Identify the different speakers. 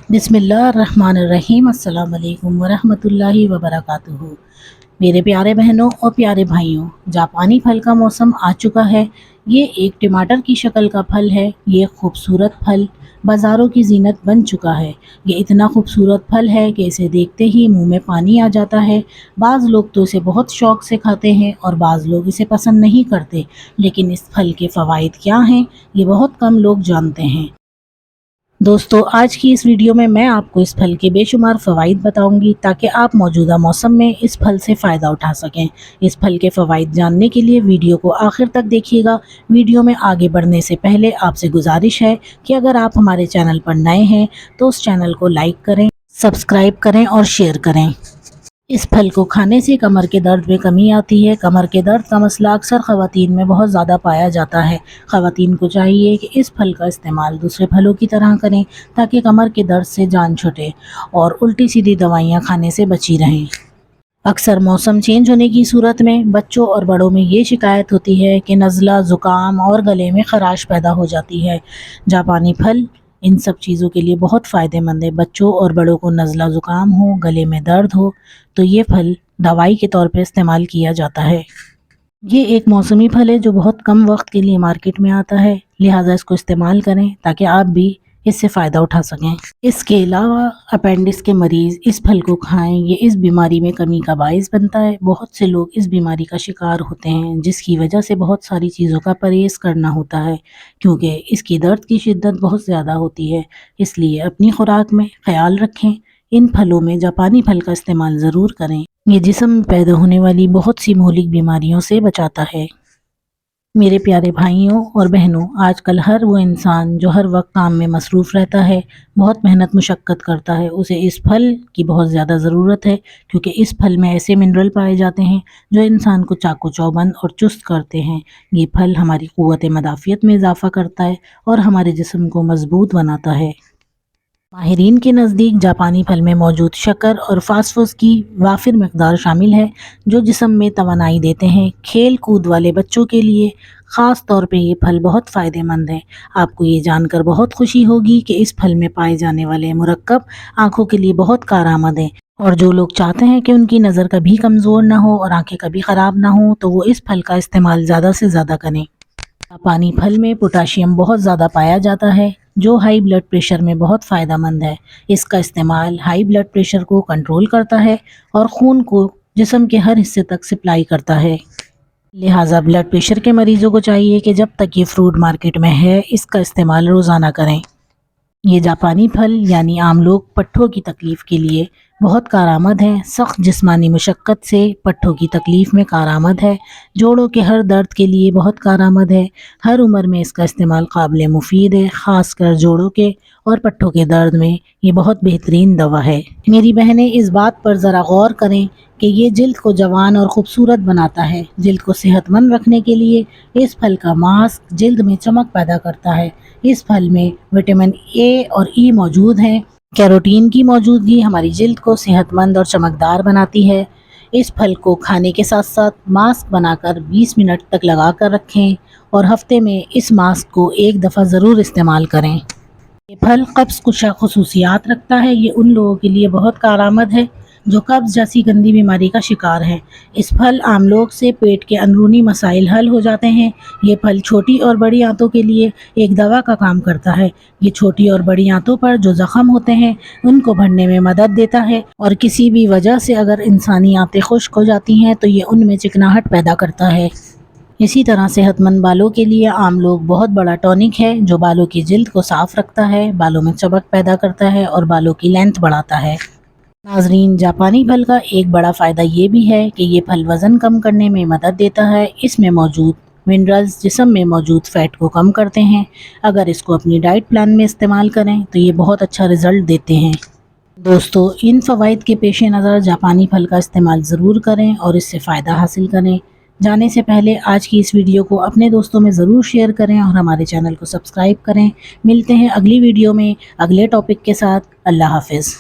Speaker 1: बिस्मिल्लाहिर्रहमानिर्रहीम। अस्सलाम वालेकुम वरहमतुल्लाहि वबरकातुहू। मेरे प्यारे बहनों और प्यारे भाइयों, जापानी फल का मौसम आ चुका है। ये एक टमाटर की शक्ल का फल है। ये खूबसूरत फल बाज़ारों की जीनत बन चुका है। ये इतना खूबसूरत फल है कि इसे देखते ही मुंह में पानी आ जाता है। बाज़ लोग तो इसे बहुत शौक़ से खाते हैं और बाज़ लोग इसे पसंद नहीं करते, लेकिन इस फल के फ़वाइद क्या हैं ये बहुत कम लोग जानते हैं। दोस्तों, आज की इस वीडियो में मैं आपको इस फल के बेशुमार फ़वाइद बताऊंगी ताकि आप मौजूदा मौसम में इस फल से फ़ायदा उठा सकें। इस फल के फ़वाइद जानने के लिए वीडियो को आखिर तक देखिएगा। वीडियो में आगे बढ़ने से पहले आपसे गुजारिश है कि अगर आप हमारे चैनल पर नए हैं तो उस चैनल को लाइक करें, सब्सक्राइब करें और शेयर करें। इस फल को खाने से कमर के दर्द में कमी आती है। कमर के दर्द का मसला अक्सर ख़वातीन में बहुत ज़्यादा पाया जाता है। ख़वातीन को चाहिए कि इस फल का इस्तेमाल दूसरे फलों की तरह करें ताकि कमर के दर्द से जान छूटे और उल्टी सीधी दवाइयाँ खाने से बची रहें। अक्सर मौसम चेंज होने की सूरत में बच्चों और बड़ों में ये शिकायत होती है कि नज़ला, ज़ुकाम और गले में ख़राश पैदा हो जाती है। जापानी फल इन सब चीज़ों के लिए बहुत फ़ायदेमंद है। बच्चों और बड़ों को नज़ला, ज़ुकाम हो, गले में दर्द हो तो ये फल दवाई के तौर पे इस्तेमाल किया जाता है। ये एक मौसमी फल है जो बहुत कम वक्त के लिए मार्केट में आता है, लिहाजा इसको इस्तेमाल करें ताकि आप भी इससे फ़ायदा उठा सकें। इसके अलावा अपेंडिक्स के मरीज़ इस फल को खाएं। ये इस बीमारी में कमी का बाइस बनता है। बहुत से लोग इस बीमारी का शिकार होते हैं जिसकी वजह से बहुत सारी चीज़ों का परहेज़ करना होता है क्योंकि इसकी दर्द की शिद्दत बहुत ज़्यादा होती है। इसलिए अपनी खुराक में ख्याल रखें। इन फलों में जापानी फल का इस्तेमाल ज़रूर करें। ये जिस्म में पैदा होने वाली बहुत सी मौलिक बीमारियों से बचाता है। मेरे प्यारे भाइयों और बहनों, आजकल हर वो इंसान जो हर वक्त काम में मसरूफ़ रहता है, बहुत मेहनत मुशक्क़त करता है, उसे इस फल की बहुत ज़्यादा ज़रूरत है क्योंकि इस फल में ऐसे मिनरल पाए जाते हैं जो इंसान को चाक़ो चौबंद और चुस्त करते हैं। ये फल हमारी क़ुव्वत मदाफ़ियत में इजाफ़ा करता है और हमारे जिस्म को मज़बूत बनाता है। माहिरीन के नज़दीक जापानी फल में मौजूद शक्कर और फास्फोरस की वाफिर मकदार शामिल है जो जिस्म में तवानाई देते हैं। खेल कूद वाले बच्चों के लिए ख़ास तौर पे ये फल बहुत फ़ायदेमंद है। आपको ये जानकर बहुत खुशी होगी कि इस फल में पाए जाने वाले मुरक्कब आँखों के लिए बहुत कारआमद हैं और जो लोग चाहते हैं कि उनकी नज़र कभी कमज़ोर ना हो और आँखें कभी ख़राब ना हो तो वो इस फल का इस्तेमाल ज़्यादा से ज़्यादा करें। जापानी फल में पोटाशियम बहुत ज़्यादा पाया जाता है जो हाई ब्लड प्रेशर में बहुत फ़ायदेमंद है। इसका इस्तेमाल हाई ब्लड प्रेशर को कंट्रोल करता है और खून को जिस्म के हर हिस्से तक सप्लाई करता है। लिहाजा ब्लड प्रेशर के मरीज़ों को चाहिए कि जब तक ये फ्रूट मार्केट में है इसका इस्तेमाल रोज़ाना करें। ये जापानी फल यानी आम लोग पट्ठों की तकलीफ़ के लिए बहुत कारआमद है। सख्त जिस्मानी मुशक्क़त से पट्ठों की तकलीफ़ में कारआमद है। जोड़ों के हर दर्द के लिए बहुत कारआमद है। हर उम्र में इसका इस्तेमाल काबिल मुफीद है, ख़ासकर जोड़ों के और पट्ठों के दर्द में ये बहुत बेहतरीन दवा है। मेरी बहनें, इस बात पर ज़रा गौर करें कि ये जिल्द को जवान और ख़ूबसूरत बनाता है। जिल्द को सेहतमंद रखने के लिए इस फल का मास्क जिल्द में चमक पैदा करता है। इस फल में विटामिन ए और ई मौजूद हैं। कैरोटीन की मौजूदगी हमारी जिल्द को सेहतमंद और चमकदार बनाती है। इस फल को खाने के साथ साथ मास्क बनाकर 20 मिनट तक लगा कर रखें और हफ्ते में इस मास्क को एक दफ़ा ज़रूर इस्तेमाल करें। ये फल कब्ज़ कुशा खुसूसियात रखता है। ये उन लोगों के लिए बहुत कारआमद है जो कब्ज़ जैसी गंदी बीमारी का शिकार है। इस फल आम लोग से पेट के अंदरूनी मसाइल हल हो जाते हैं। ये फल छोटी और बड़ी आंतों के लिए एक दवा का काम करता है। ये छोटी और बड़ी आंतों पर जो ज़ख़म होते हैं उनको भरने में मदद देता है और किसी भी वजह से अगर इंसानी आंतें खुश्क हो जाती हैं तो ये उनमें चिकनाहट पैदा करता है। इसी तरह सेहतमंद बालों के लिए आम लोग बहुत बड़ा टॉनिक है जो बालों की जिल्द को साफ़ रखता है, बालों में चमक पैदा करता है और बालों की लेंथ बढ़ाता है। नाज़रीन, जापानी फल का एक बड़ा फ़ायदा ये भी है कि ये फल वज़न कम करने में मदद देता है। इसमें मौजूद मिनरल्स जिस्म में मौजूद फ़ैट को कम करते हैं। अगर इसको अपनी डाइट प्लान में इस्तेमाल करें तो ये बहुत अच्छा रिज़ल्ट देते हैं। दोस्तों, इन फ़वाइद के पेश नज़र जापानी फल का इस्तेमाल ज़रूर करें और इससे फ़ायदा हासिल करें। जाने से पहले आज की इस वीडियो को अपने दोस्तों में ज़रूर शेयर करें और हमारे चैनल को सब्सक्राइब करें। मिलते हैं अगली वीडियो में अगले टॉपिक के साथ। अल्लाह हाफ़िज़।